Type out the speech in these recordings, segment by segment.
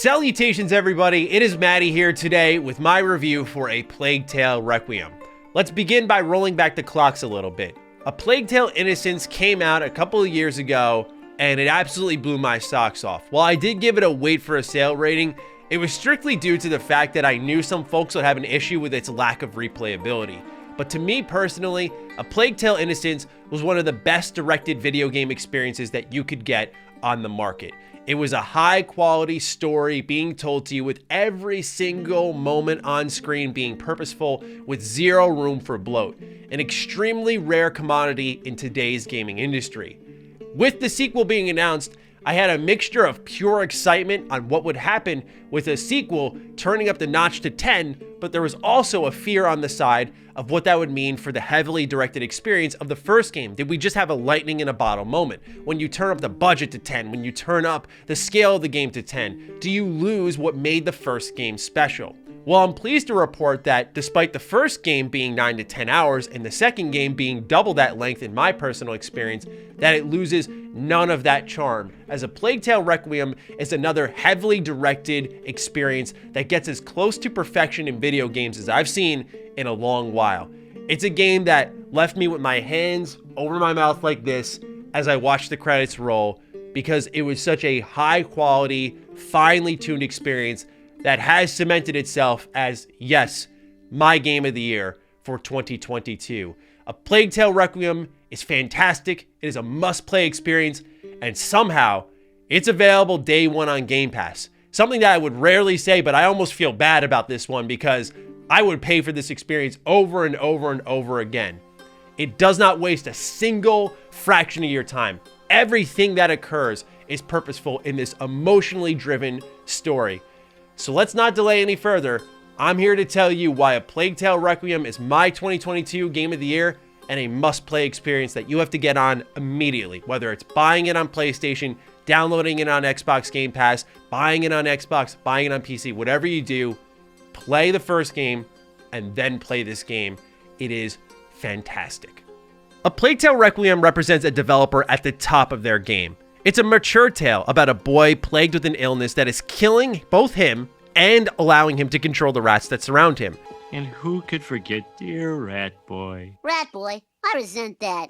Salutations everybody, it is Matty here today with my review for A Plague Tale Requiem. Let's begin by rolling back the clocks a little bit. A Plague Tale Innocence came out a couple of years ago and it absolutely blew my socks off. While I did give it a wait for a sale rating, it was strictly due to the fact that I knew some folks would have an issue with its lack of replayability. But to me personally, A Plague Tale Innocence was one of the best directed video game experiences that you could get on the market. It was a high quality story being told to you with every single moment on screen being purposeful with zero room for bloat, an extremely rare commodity in today's gaming industry. With the sequel being announced, I had a mixture of pure excitement on what would happen with a sequel turning up the notch to 10, but there was also a fear on the side of what that would mean for the heavily directed experience of the first game. Did we just have a lightning in a bottle moment? When you turn up the budget to 10, when you turn up the scale of the game to 10, do you lose what made the first game special? Well, I'm pleased to report that despite the first game being 9 to 10 hours and the second game being double that length in my personal experience, that it loses none of that charm, as A Plague Tale Requiem is another heavily directed experience that gets as close to perfection in video games as I've seen in a long while. It's a game that left me with my hands over my mouth like this as I watched the credits roll, because it was such a high quality, finely tuned experience that has cemented itself as, yes, my game of the year for 2022. A Plague Tale Requiem is fantastic, it is a must-play experience, and somehow it's available day one on Game Pass. Something that I would rarely say, but I almost feel bad about this one because I would pay for this experience over and over and over again. It does not waste a single fraction of your time. Everything that occurs is purposeful in this emotionally driven story. So let's not delay any further. I'm here to tell you why A Plague Tale Requiem is my 2022 Game of the Year and a must-play experience that you have to get on immediately. Whether it's buying it on PlayStation, downloading it on Xbox Game Pass, buying it on Xbox, buying it on PC, whatever you do, play the first game and then play this game. It is fantastic. A Plague Tale Requiem represents a developer at the top of their game. It's a mature tale about a boy plagued with an illness that is killing both him and allowing him to control the rats that surround him. And who could forget dear Rat Boy? Rat Boy, I resent that.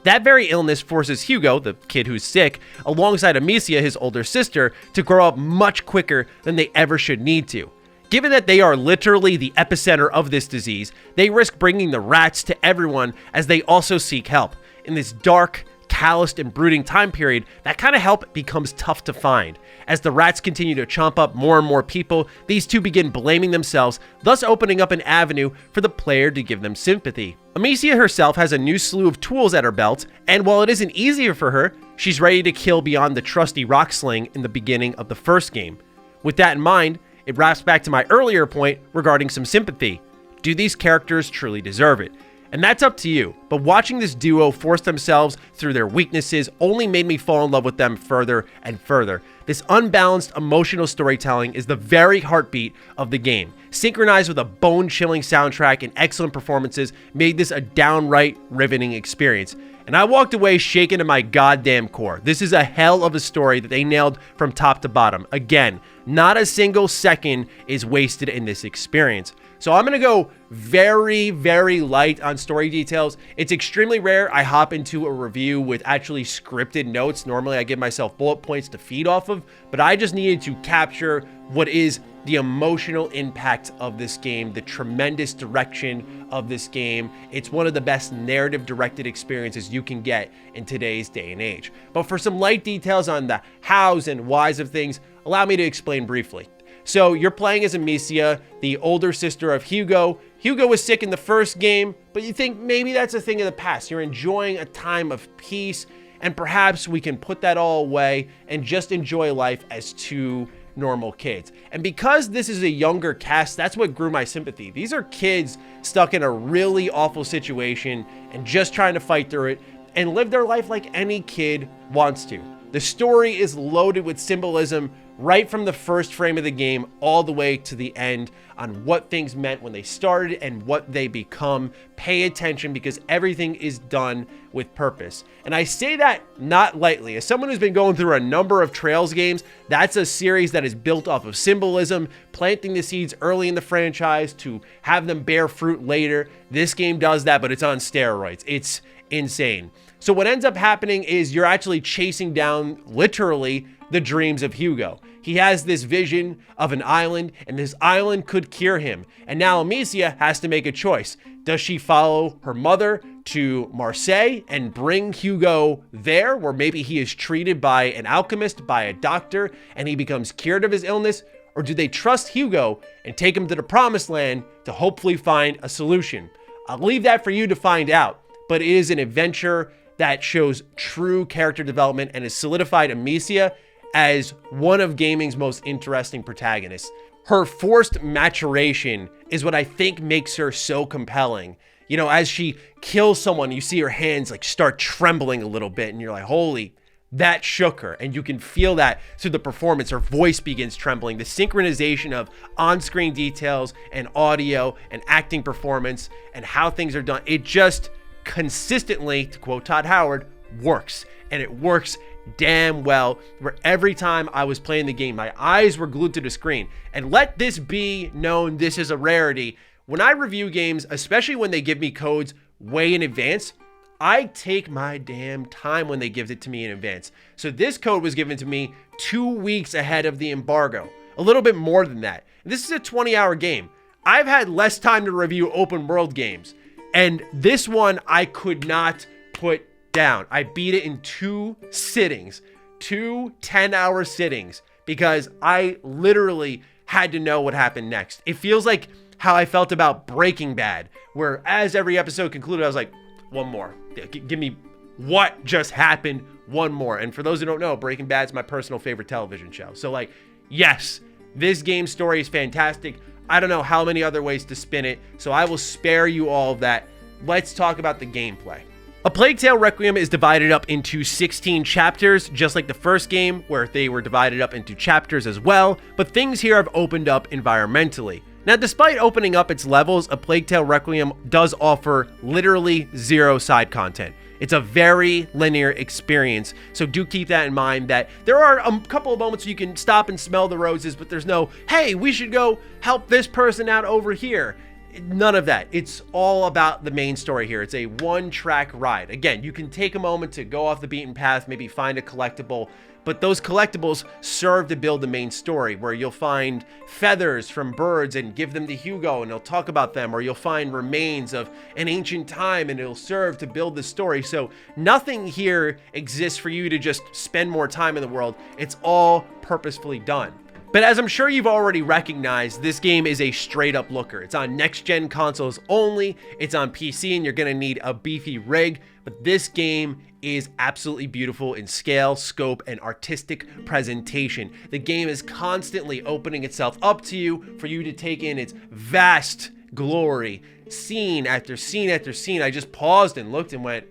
That very illness forces Hugo, the kid who's sick, alongside Amicia, his older sister, to grow up much quicker than they ever should need to. Given that they are literally the epicenter of this disease, they risk bringing the rats to everyone as they also seek help. In this dark, calloused and brooding time period, that kind of help becomes tough to find. As the rats continue to chomp up more and more people, these two begin blaming themselves, thus opening up an avenue for the player to give them sympathy. Amicia herself has a new slew of tools at her belt, and while it isn't easier for her, she's ready to kill beyond the trusty rock sling in the beginning of the first game. With that in mind, it wraps back to my earlier point regarding some sympathy. Do these characters truly deserve it? And that's up to you, but watching this duo force themselves through their weaknesses only made me fall in love with them further and further. This unbalanced emotional storytelling is the very heartbeat of the game. Synchronized with a bone-chilling soundtrack and excellent performances made this a downright riveting experience. And I walked away shaken to my goddamn core. This is a hell of a story that they nailed from top to bottom. Again, not a single second is wasted in this experience. So I'm going to go very, very light on story details. It's extremely rare I hop into a review with actually scripted notes. Normally I give myself bullet points to feed off of, but I just needed to capture what is the emotional impact of this game, the tremendous direction of this game. It's one of the best narrative directed experiences you can get in today's day and age. But for some light details on the hows and whys of things, allow me to explain briefly. So you're playing as Amicia, the older sister of Hugo. Hugo was sick in the first game, but you think maybe that's a thing of the past. You're enjoying a time of peace, and perhaps we can put that all away and just enjoy life as two normal kids. And because this is a younger cast, that's what grew my sympathy. These are kids stuck in a really awful situation and just trying to fight through it and live their life like any kid wants to. The story is loaded with symbolism right from the first frame of the game all the way to the end on what things meant when they started and what they become. Pay attention because everything is done with purpose. And I say that not lightly. As someone who's been going through a number of Trails games, that's a series that is built off of symbolism, planting the seeds early in the franchise to have them bear fruit later. This game does that, but it's on steroids. It's insane. So what ends up happening is you're actually chasing down, literally, the dreams of Hugo. He has this vision of an island, and this island could cure him. And now Amicia has to make a choice. Does she follow her mother to Marseille and bring Hugo there, where maybe he is treated by an alchemist, by a doctor, and he becomes cured of his illness? Or do they trust Hugo and take him to the promised land to hopefully find a solution? I'll leave that for you to find out, but it is an adventure that shows true character development and has solidified Amicia as one of gaming's most interesting protagonists. Her forced maturation is what I think makes her so compelling. You know, as she kills someone, you see her hands like start trembling a little bit and you're like, holy, that shook her. And you can feel that through the performance. Her voice begins trembling. The synchronization of on-screen details and audio and acting performance and how things are done, it just consistently, to quote Todd Howard, works. And it works damn well, where every time I was playing the game, my eyes were glued to the screen. And let this be known, this is a rarity. When I review games, especially when they give me codes way in advance, I take my damn time when they give it to me in advance. So this code was given to me 2 weeks ahead of the embargo, a little bit more than that. This is a 20-hour game. I've had less time to review open world games, and this one I could not put down. I beat it in 2 sittings, 2 10-hour sittings, because I literally had to know what happened next. It feels like how I felt about Breaking Bad, where as every episode concluded, I was like, one more. Give me what just happened, one more. And for those who don't know, Breaking Bad's my personal favorite television show. So like, yes, this game story is fantastic. I don't know how many other ways to spin it, so I will spare you all of that. Let's talk about the gameplay. A Plague Tale Requiem is divided up into 16 chapters, just like the first game, where they were divided up into chapters as well, but things here have opened up environmentally. Now, despite opening up its levels, A Plague Tale Requiem does offer literally 0 side content. It's a very linear experience, so do keep that in mind, that there are a couple of moments where you can stop and smell the roses, but there's no, hey, we should go help this person out over here. None of that. It's all about the main story here. It's a one-track ride. Again, you can take a moment to go off the beaten path, maybe find a collectible, but those collectibles serve to build the main story, where you'll find feathers from birds and give them to Hugo and he'll talk about them, or you'll find remains of an ancient time and it'll serve to build the story. So nothing here exists for you to just spend more time in the world. It's all purposefully done. But as I'm sure you've already recognized, this game is a straight up looker. It's on next-gen consoles only, it's on PC, and you're gonna need a beefy rig, but this game is absolutely beautiful in scale, scope, and artistic presentation. The game is constantly opening itself up to you for you to take in its vast glory, scene after scene after scene. I just paused and looked and went,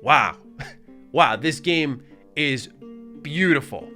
wow, wow, this game is beautiful.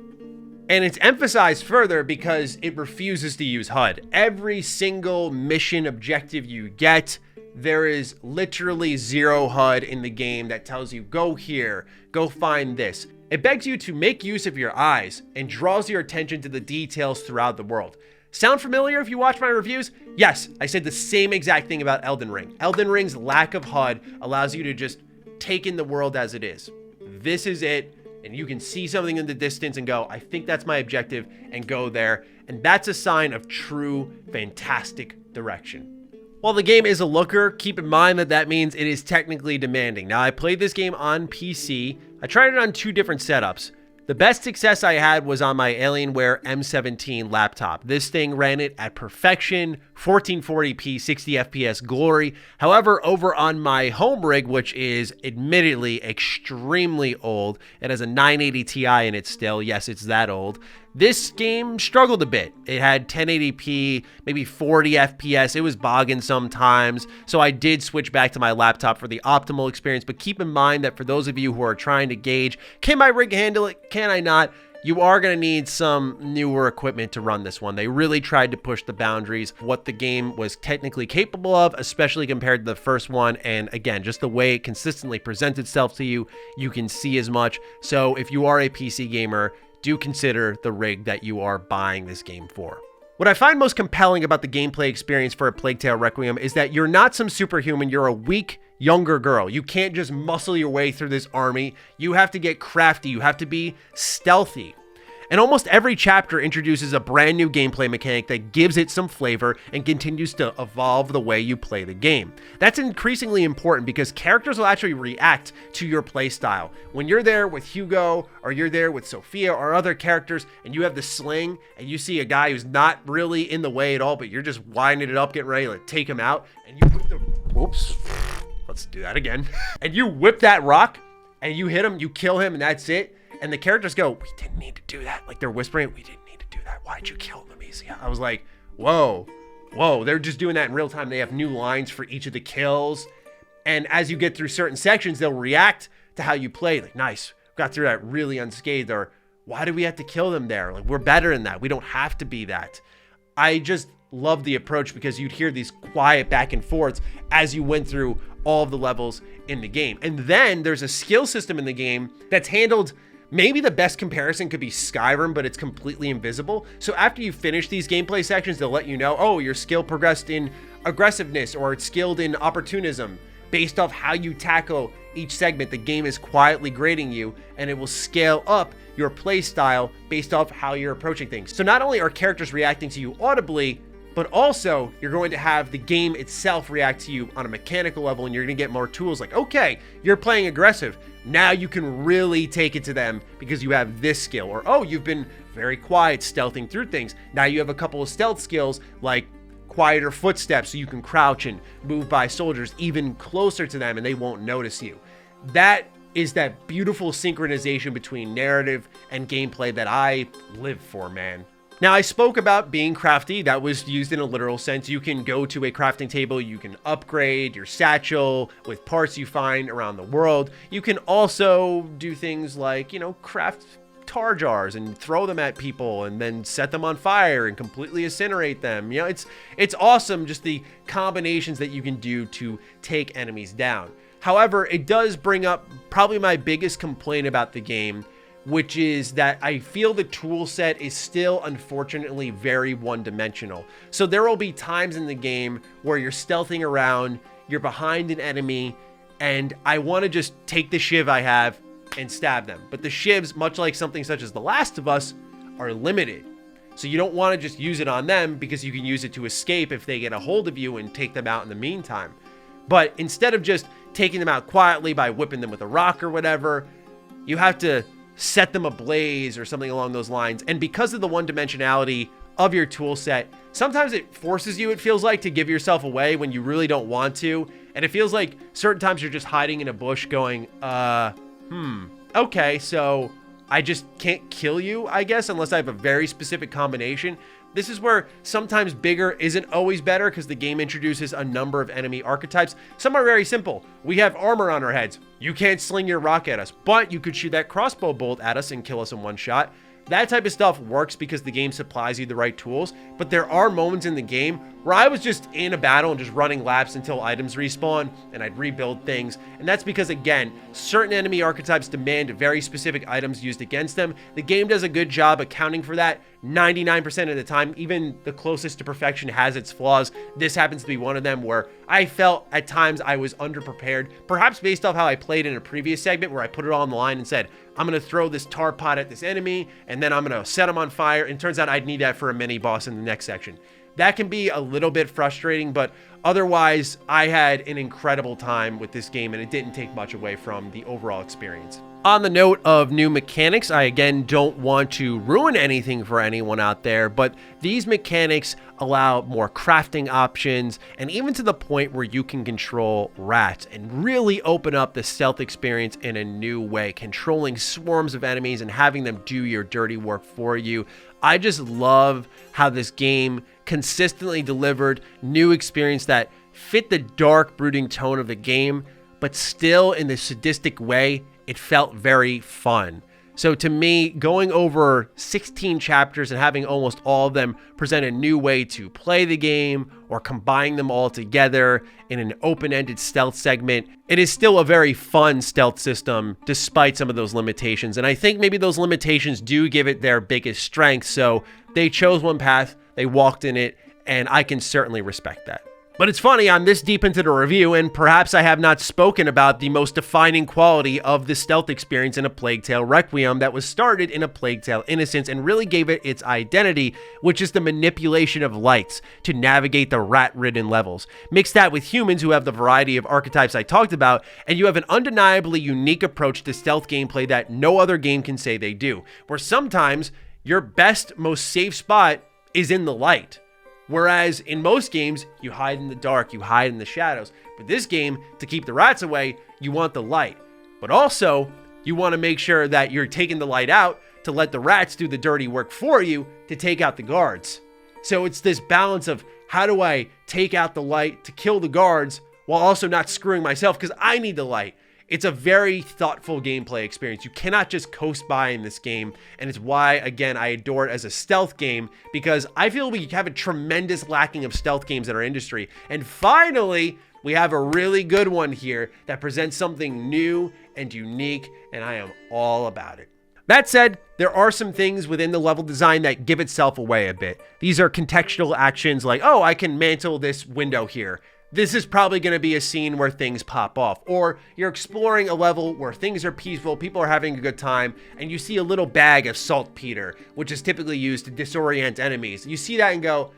And it's emphasized further because it refuses to use HUD. Every single mission objective you get, there is literally 0 HUD in the game that tells you, go here, go find this. It begs you to make use of your eyes and draws your attention to the details throughout the world. Sound familiar if you watch my reviews? Yes, I said the same exact thing about Elden Ring. Elden Ring's lack of HUD allows you to just take in the world as it is. This is it. And you can see something in the distance and go, I think that's my objective, and go there. And that's a sign of true, fantastic direction. While the game is a looker, keep in mind that that means it is technically demanding. Now, I played this game on PC. I tried it on 2 different setups. The best success I had was on my Alienware M17 laptop. This thing ran it at perfection, 1440p, 60 FPS glory. However, over on my home rig, which is admittedly extremely old, it has a 980 Ti in it still. Yes, it's that old. This game struggled a bit. It had 1080p, maybe 40 FPS. It was bogging sometimes. So I did switch back to my laptop for the optimal experience. But keep in mind that for those of you who are trying to gauge, can my rig handle it? Can I not? you are going to need some newer equipment to run this one. They really tried to push the boundaries, what the game was technically capable of, especially compared to the first one. And again, just the way it consistently presents itself to you, you can see as much. So if you are a PC gamer, do consider the rig that you are buying this game for. What I find most compelling about the gameplay experience for A Plague Tale Requiem is that you're not some superhuman, you're a weak, younger girl. You can't just muscle your way through this army. You have to get crafty, you have to be stealthy. And almost every chapter introduces a brand new gameplay mechanic that gives it some flavor and continues to evolve the way you play the game. That's increasingly important because characters will actually react to your play style. When you're there with Hugo, or you're there with Sophia or other characters, and you have the sling, and you see a guy who's not really in the way at all, but you're just winding it up, getting ready to take him out, and you whip the... Whoops. Let's do that again. And you whip that rock, and you hit him, you kill him, and that's it. And the characters go, we didn't need to do that. Like they're whispering, we didn't need to do that. Why'd you kill Nemesia? I was like, whoa, they're just doing that in real time. They have new lines for each of the kills. And as you get through certain sections, they'll react to how you play. Like, nice, got through that really unscathed. Or why do we have to kill them there? Like, we're better than that. We don't have to be that. I just love the approach because you'd hear these quiet back and forths as you went through all of the levels in the game. And then there's a skill system in the game that's handled. Maybe the best comparison could be Skyrim, but it's completely invisible. So after you finish these gameplay sections, they'll let you know, oh, your skill progressed in aggressiveness or it's skilled in opportunism. Based off how you tackle each segment, the game is quietly grading you and it will scale up your play style based off how you're approaching things. So not only are characters reacting to you audibly, but also you're going to have the game itself react to you on a mechanical level, and you're going to get more tools like, okay, you're playing aggressive. Now you can really take it to them because you have this skill. Or, oh, you've been very quiet stealthing through things. Now you have a couple of stealth skills like quieter footsteps so you can crouch and move by soldiers even closer to them and they won't notice you. That is that beautiful synchronization between narrative and gameplay that I live for, man. Now, I spoke about being crafty. That was used in a literal sense. You can go to a crafting table. You can upgrade your satchel with parts you find around the world. You can also do things like, craft tar jars and throw them at people and then set them on fire and completely incinerate them. It's awesome, just the combinations that you can do to take enemies down. However, it does bring up probably my biggest complaint about the game, which is that I feel the tool set is still, unfortunately, very one-dimensional. So there will be times in the game where you're stealthing around, you're behind an enemy, and I want to just take the shiv I have and stab them. But the shivs, much like something such as The Last of Us, are limited. So you don't want to just use it on them because you can use it to escape if they get a hold of you and take them out in the meantime. But instead of just taking them out quietly by whipping them with a rock or whatever, you have to set them ablaze or something along those lines. And because of the one-dimensionality of your tool set, sometimes it forces you, it feels like, to give yourself away when you really don't want to. And it feels like certain times you're just hiding in a bush going, okay, so I just can't kill you, I guess, unless I have a very specific combination. This is where sometimes bigger isn't always better because the game introduces a number of enemy archetypes. Some are very simple. We have armor on our heads. You can't sling your rock at us, but you could shoot that crossbow bolt at us and kill us in one shot. That type of stuff works because the game supplies you the right tools, but there are moments in the game where I was just in a battle and just running laps until items respawn and I'd rebuild things. And that's because, again, certain enemy archetypes demand very specific items used against them. The game does a good job accounting for that 99% of the time. Even the closest to perfection has its flaws. This happens to be one of them where I felt at times I was underprepared, perhaps based off how I played in a previous segment where I put it all on the line and said, I'm going to throw this tar pot at this enemy and then I'm going to set him on fire. And it turns out I'd need that for a mini boss in the next section. That can be a little bit frustrating, but otherwise I had an incredible time with this game and it didn't take much away from the overall experience. On the note of new mechanics, I again don't want to ruin anything for anyone out there, but these mechanics allow more crafting options and even to the point where you can control rats and really open up the stealth experience in a new way, controlling swarms of enemies and having them do your dirty work for you. I just love how this game consistently delivered new experience that fit the dark, brooding tone of the game, but still in the sadistic way, it felt very fun. So to me, going over 16 chapters and having almost all of them present a new way to play the game or combine them all together in an open-ended stealth segment, it is still a very fun stealth system despite some of those limitations. And I think maybe those limitations do give it their biggest strength. So they chose one path, they walked in it, and I can certainly respect that. But it's funny, I'm this deep into the review, and perhaps I have not spoken about the most defining quality of the stealth experience in A Plague Tale Requiem that was started in A Plague Tale Innocence and really gave it its identity, which is the manipulation of lights to navigate the rat-ridden levels. Mix that with humans who have the variety of archetypes I talked about, and you have an undeniably unique approach to stealth gameplay that no other game can say they do, where sometimes your best, most safe spot is in the light. Whereas in most games, you hide in the dark, you hide in the shadows. But this game, to keep the rats away, you want the light. But also, you want to make sure that you're taking the light out to let the rats do the dirty work for you to take out the guards. So it's this balance of how do I take out the light to kill the guards while also not screwing myself because I need the light. It's a very thoughtful gameplay experience. You cannot just coast by in this game, and it's why, again, I adore it as a stealth game, because I feel we have a tremendous lacking of stealth games in our industry. And finally, we have a really good one here that presents something new and unique, and I am all about it. That said, there are some things within the level design that give itself away a bit. These are contextual actions like, oh, I can mantle this window here. This is probably going to be a scene where things pop off, or you're exploring a level where things are peaceful, people are having a good time, and you see a little bag of saltpeter, which is typically used to disorient enemies. You see that and go,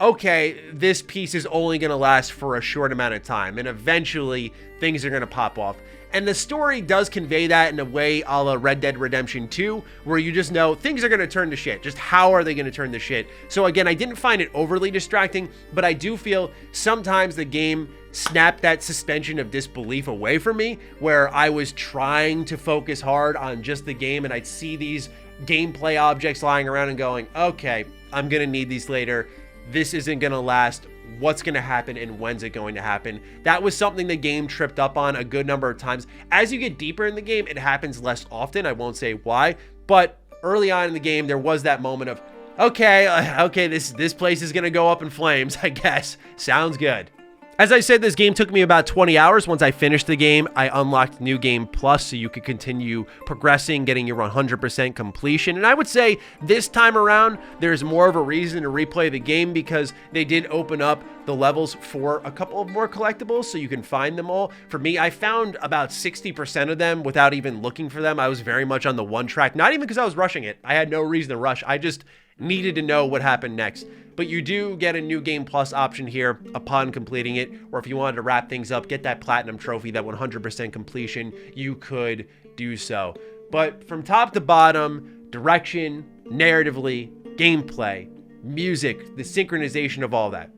okay, this piece is only going to last for a short amount of time, and eventually things are going to pop off. And the story does convey that in a way a la Red Dead Redemption 2, where you just know things are going to turn to shit. Just how are they going to turn to shit? So again, I didn't find it overly distracting, but I do feel sometimes the game snapped that suspension of disbelief away from me, where I was trying to focus hard on just the game, and I'd see these gameplay objects lying around and going, okay, I'm going to need these later. This isn't going to last. What's going to happen and when's it going to happen? That was something the game tripped up on a good number of times. As you get deeper in the game, it happens less often. I won't say why, but early on in the game, there was that moment of, okay, this place is going to go up in flames, I guess. Sounds good. As I said, this game took me about 20 hours. Once I finished the game, I unlocked New Game Plus so you could continue progressing, getting your 100% completion. And I would say this time around, there's more of a reason to replay the game because they did open up the levels for a couple of more collectibles so you can find them all. For me, I found about 60% of them without even looking for them. I was very much on the one track, not even because I was rushing it. I had no reason to rush. I just needed to know what happened next. But you do get a New Game Plus option here upon completing it, or if you wanted to wrap things up, get that platinum trophy, that 100% completion, you could do so. But from top to bottom, direction, narratively, gameplay, music, the synchronization of all that,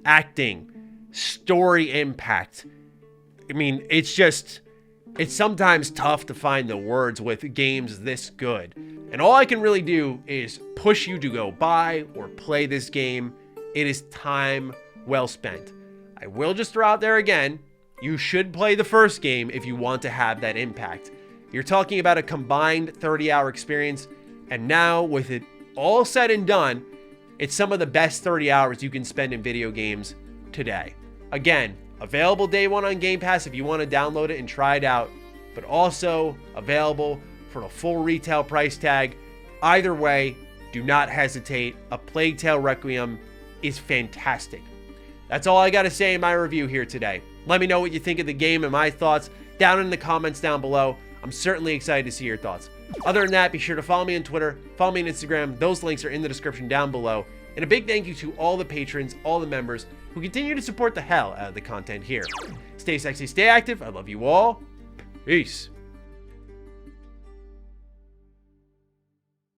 acting, story impact. I mean, it's sometimes tough to find the words with games this good. And all I can really do is push you to go buy or play this game. It is time well spent. I will just throw out there again, you should play the first game if you want to have that impact. You're talking about a combined 30-hour experience, and now with it all said and done, it's some of the best 30 hours you can spend in video games today. Again, available day one on Game Pass if you want to download it and try it out, but also available for a full retail price tag. Either way, do not hesitate. A Plague Tale Requiem is fantastic. That's all I got to say in my review here today. Let me know what you think of the game and my thoughts down in the comments down below. I'm certainly excited to see your thoughts. Other than that, be sure to follow me on Twitter, follow me on Instagram. Those links are in the description down below. And a big thank you to all the patrons, all the members who continue to support the hell out of the content here. Stay sexy, stay active. I love you all. Peace.